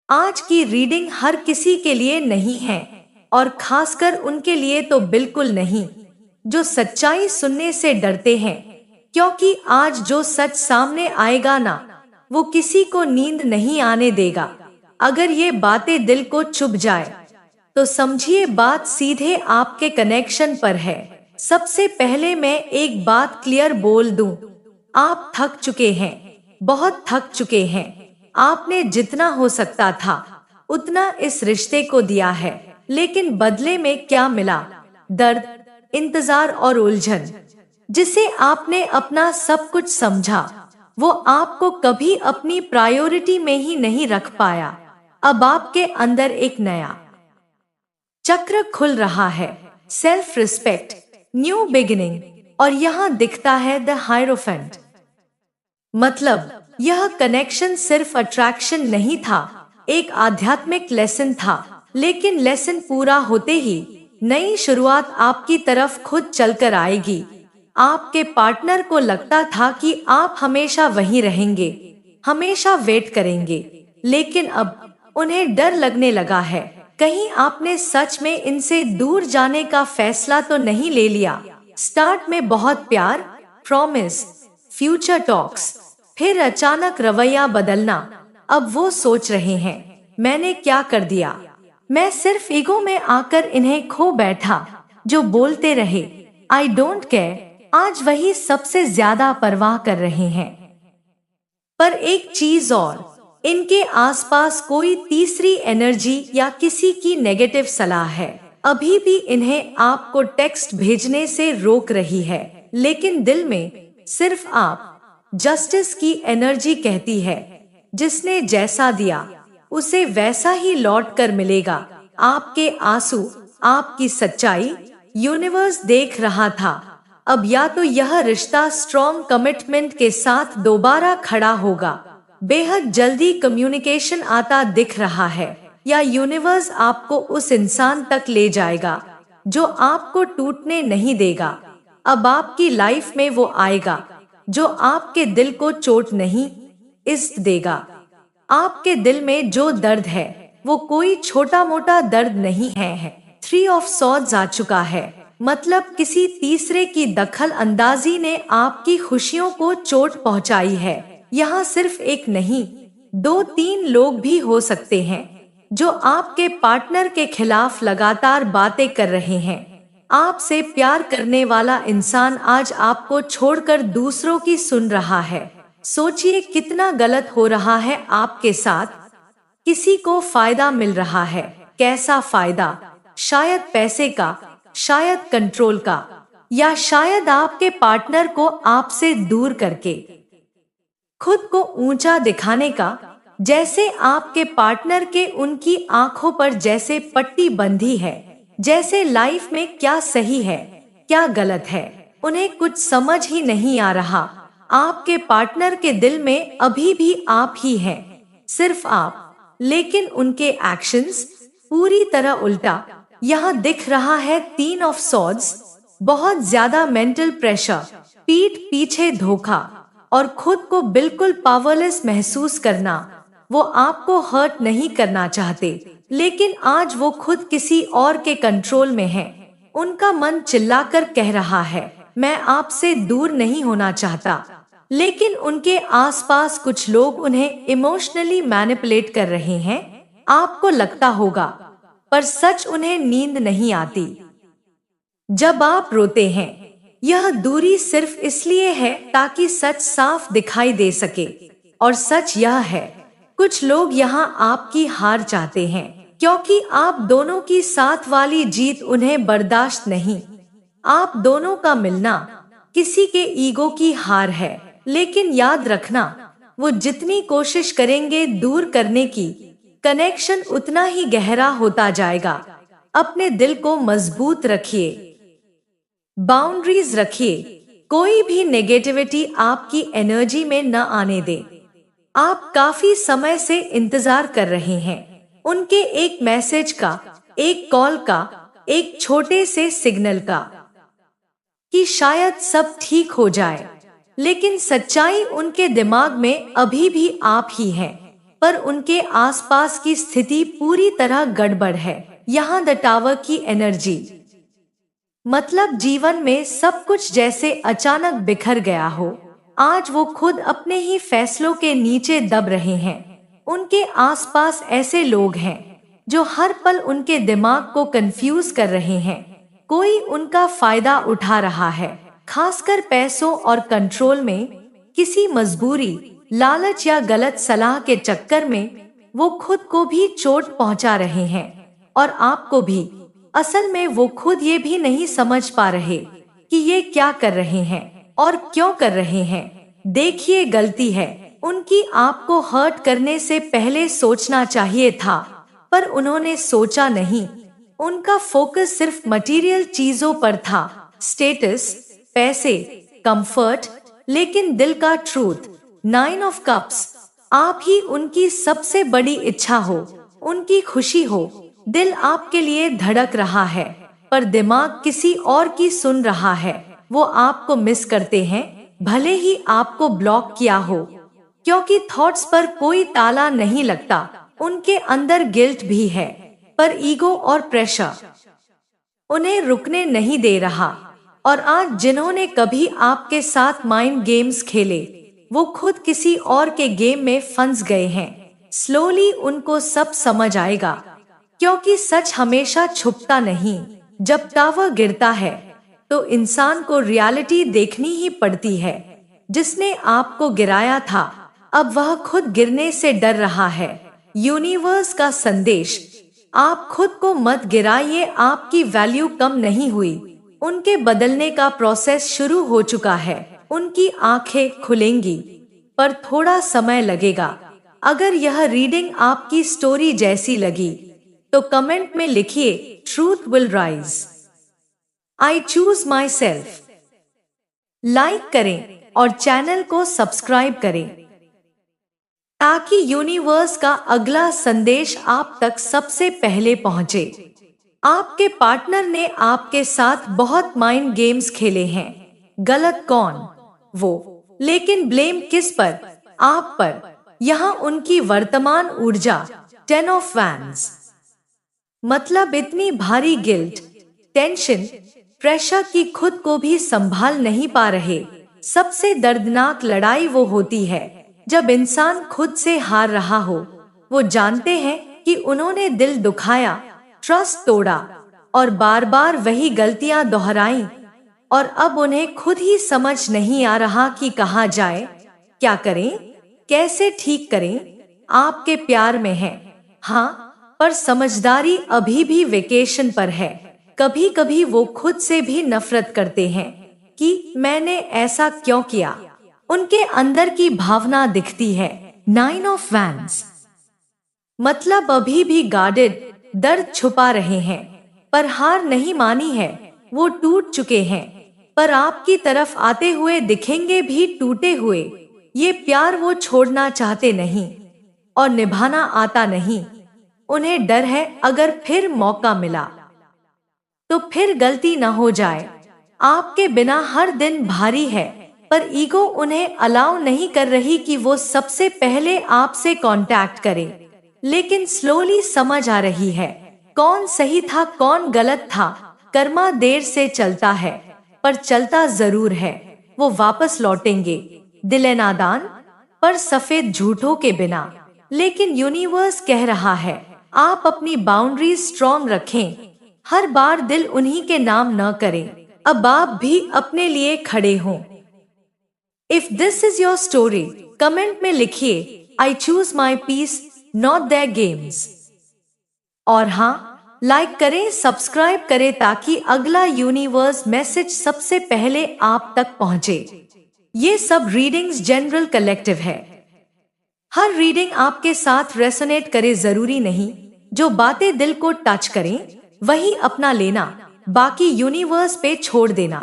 आज की रीडिंग हर किसी के लिए नहीं है, और खासकर उनके लिए तो बिल्कुल नहीं जो सच्चाई सुनने से डरते हैं, क्योंकि आज जो सच सामने आएगा ना, वो किसी को नींद नहीं आने देगा। अगर ये बातें दिल को चुभ जाए तो समझिए बात सीधे आपके कनेक्शन पर है। सबसे पहले मैं एक बात क्लियर बोल दूं, आप थक चुके हैं, बहुत थक चुके हैं। आपने जितना हो सकता था उतना इस रिश्ते को दिया है, लेकिन बदले में क्या मिला? दर्द, इंतजार और उलझन। जिसे आपने अपना सब कुछ समझा, वो आपको कभी अपनी प्रायोरिटी में ही नहीं रख पाया। अब आपके अंदर एक नया चक्र खुल रहा है, सेल्फ रिस्पेक्ट, न्यू बिगिनिंग। और यहाँ दिखता है द हायरोफेंट। मतलब यह कनेक्शन सिर्फ अट्रैक्शन नहीं था, एक आध्यात्मिक लेसन था। लेकिन लेसन पूरा होते ही नई शुरुआत आपकी तरफ खुद चलकर आएगी। आपके पार्टनर को लगता था कि आप हमेशा वहीं रहेंगे, हमेशा वेट करेंगे, लेकिन अब उन्हें डर लगने लगा है, कहीं आपने सच में इनसे दूर जाने का फैसला तो नहीं ले लिया। स्टार्ट में बहुत प्यार, प्रॉमिस, फ्यूचर टॉक्स, फिर अचानक रवैया बदलना। अब वो सोच रहे हैं, मैंने क्या कर दिया? मैं सिर्फ ईगो में आकर इन्हें खो बैठा। जो बोलते रहे आई डोंट केयर, आज वही सबसे ज्यादा परवाह कर रहे हैं। पर एक चीज और, इनके आसपास कोई तीसरी एनर्जी या किसी की नेगेटिव सलाह है। अभी भी इन्हें आपको टेक्स्ट भेजने से रोक रही है, लेकिन दिल में सिर्फ आप। जस्टिस की एनर्जी कहती है, जिसने जैसा दिया उसे वैसा ही लौट कर मिलेगा। आपके आंसू, आपकी सच्चाई, यूनिवर्स देख रहा था। अब या तो यह रिश्ता स्ट्रॉन्ग कमिटमेंट के साथ दोबारा खड़ा होगा, बेहद जल्दी कम्युनिकेशन आता दिख रहा है, या यूनिवर्स आपको उस इंसान तक ले जाएगा जो आपको टूटने नहीं देगा। अब आपकी लाइफ में वो आएगा जो आपके दिल को चोट नहीं इस देगा। आपके दिल में जो दर्द है वो कोई छोटा मोटा दर्द नहीं है। 3 ऑफ सॉर्ड्स आ चुका है, मतलब किसी तीसरे की दखल अंदाजी ने आपकी खुशियों को चोट पहुंचाई है। यहाँ सिर्फ एक नहीं, 2-3 लोग भी हो सकते हैं जो आपके पार्टनर के खिलाफ लगातार बातें कर रहे हैं। आपसे प्यार करने वाला इंसान आज आपको छोड़कर दूसरों की सुन रहा है। सोचिए कितना गलत हो रहा है आपके साथ। किसी को फायदा मिल रहा है, कैसा फायदा? शायद पैसे का, शायद कंट्रोल का, या शायद आपके पार्टनर को आपसे दूर करके खुद को ऊंचा दिखाने का। जैसे आपके पार्टनर के उनकी आंखों पर जैसे पट्टी बंधी है, जैसे लाइफ में क्या सही है, क्या गलत है, उन्हें कुछ समझ ही नहीं आ रहा। आपके पार्टनर के दिल में अभी भी आप ही हैं, सिर्फ आप, लेकिन उनके एक्शंस पूरी तरह उल्टा। यहाँ दिख रहा है 3 ऑफ सॉर्ड्स, बहुत ज्यादा मेंटल प्रेशर, पीठ पीछे धोखा, और खुद को बिल्कुल पावरलेस महसूस करना। वो आपको हर्ट नहीं करना चाहते, लेकिन आज वो खुद किसी और के कंट्रोल में है। उनका मन चिल्लाकर कह रहा है, मैं आपसे दूर नहीं होना चाहता, लेकिन उनके आसपास कुछ लोग उन्हें इमोशनली मैनिपुलेट कर रहे हैं। आपको लगता होगा, पर सच उन्हें नींद नहीं आती जब आप रोते हैं। यह दूरी सिर्फ इसलिए है ताकि सच साफ दिखाई दे सके। और सच यह है, कुछ लोग यहाँ आपकी हार चाहते हैं, क्योंकि आप दोनों की साथ वाली जीत उन्हें बर्दाश्त नहीं। आप दोनों का मिलना किसी के ईगो की हार है, लेकिन याद रखना, वो जितनी कोशिश करेंगे दूर करने की, कनेक्शन उतना ही गहरा होता जाएगा। अपने दिल को मजबूत रखिए, बाउंड्रीज रखिए, कोई भी नेगेटिविटी आपकी एनर्जी में न आने दे। आप काफी समय से इंतजार कर रहे हैं उनके एक मैसेज का, एक कॉल का, एक छोटे से सिग्नल का, कि शायद सब ठीक हो जाए। लेकिन सच्चाई उनके दिमाग में अभी भी आप ही हैं। पर उनके आसपास की स्थिति पूरी तरह गड़बड़ है। यहाँ द टावर की एनर्जी मतलब जीवन में सब कुछ जैसे अचानक बिखर गया हो। आज वो खुद अपने ही फैसलों के नीचे दब रहे हैं। उनके आसपास ऐसे लोग हैं जो हर पल उनके दिमाग को कंफ्यूज कर रहे हैं। कोई उनका फायदा उठा रहा है, खासकर पैसों और कंट्रोल में। किसी मजबूरी, लालच या गलत सलाह के चक्कर में वो खुद को भी चोट पहुंचा रहे हैं और आपको भी। असल में वो खुद ये भी नहीं समझ पा रहे कि ये क्या कर रहे हैं और क्यों कर रहे हैं। देखिए, गलती है उनकी। आपको हर्ट करने से पहले सोचना चाहिए था, पर उन्होंने सोचा नहीं। उनका फोकस सिर्फ मटेरियल चीजों पर था, स्टेटस, पैसे, कंफर्ट। लेकिन दिल का ट्रूथ, 9 ऑफ कप्स, आप ही उनकी सबसे बड़ी इच्छा हो, उनकी खुशी हो। दिल आपके लिए धड़क रहा है, पर दिमाग किसी और की सुन रहा है। वो आपको मिस करते हैं, भले ही आपको ब्लॉक किया हो, क्योंकि थॉट्स पर कोई ताला नहीं लगता। उनके अंदर गिल्ट भी है, पर ईगो और प्रेशर उन्हें रुकने नहीं दे रहा। और आज जिन्होंने कभी आपके साथ माइंड गेम्स खेले, वो खुद किसी और के गेम में फंस गए हैं। स्लोली उनको सब समझ आएगा, क्योंकि सच हमेशा छुपता नहीं। जब टावर गिरता है तो इंसान को रियलिटी देखनी ही पड़ती है। जिसने आपको गिराया था, अब वह खुद गिरने से डर रहा है। यूनिवर्स का संदेश, आप खुद को मत गिराइए, आपकी वैल्यू कम नहीं हुई। उनके बदलने का प्रोसेस शुरू हो चुका है। उनकी आंखें खुलेंगी, पर थोड़ा समय लगेगा। अगर यह रीडिंग आपकी स्टोरी जैसी लगी तो कमेंट में लिखिए, truth will rise, I choose my self. Like करें और चैनल को सब्सक्राइब करें, ताकि यूनिवर्स का अगला संदेश आप तक सबसे पहले पहुंचे। आपके पार्टनर ने आपके साथ बहुत माइंड गेम्स खेले हैं। गलत कौन? वो। लेकिन ब्लेम किस पर? आप पर। यहाँ उनकी वर्तमान ऊर्जा, 10 ऑफ वैंड्स, मतलब इतनी भारी गिल्ट, टेंशन, प्रेशर की खुद को भी संभाल नहीं पा रहे। सबसे दर्दनाक लड़ाई वो होती है जब इंसान खुद से हार रहा हो। वो जानते हैं कि उन्होंने दिल दुखाया, ट्रस्ट तोड़ा और बार बार वही गलतियां दोहराई, और अब उन्हें खुद ही समझ नहीं आ रहा कि कहाँ जाए, क्या करें, कैसे ठीक करें। आपके प्यार में है, हाँ, पर समझदारी अभी भी वेकेशन पर है। कभी कभी वो खुद से भी नफरत करते हैं कि मैंने ऐसा क्यों किया। उनके अंदर की भावना दिखती है, 9 ऑफ वैंड्स, मतलब अभी भी गार्डेड, दर्द छुपा रहे हैं, पर हार नहीं मानी है। वो टूट चुके हैं, पर आपकी तरफ आते हुए दिखेंगे भी टूटे हुए। ये प्यार वो छोड़ना चाहते नहीं और निभाना आता नहीं। उन्हें डर है, अगर फिर मौका मिला तो फिर गलती न हो जाए। आपके बिना हर दिन भारी है, पर ईगो उन्हें अलाउ नहीं कर रही कि वो सबसे पहले आपसे कांटेक्ट करे। लेकिन स्लोली समझ आ रही है, कौन सही था कौन गलत था। कर्मा देर से चलता है, पर चलता जरूर है। वो वापस लौटेंगे, दिल नादान, पर सफेद झूठों के बिना। लेकिन यूनिवर्स कह रहा है, आप अपनी बाउंड्रीज स्ट्रॉन्ग रखें। हर बार दिल उन्हीं के नाम न करें। अब आप भी अपने लिए खड़े हों। If this is your story, comment में लिखिए, I choose my peace, not their games. और हाँ, लाइक करें, सब्सक्राइब करें, ताकि अगला यूनिवर्स मैसेज सबसे पहले आप तक पहुंचे। ये सब रीडिंग्स जनरल कलेक्टिव है। हर रीडिंग आपके साथ रेसोनेट करे जरूरी नहीं। जो बातें दिल को टच करें वही अपना लेना, बाकी यूनिवर्स पे छोड़ देना।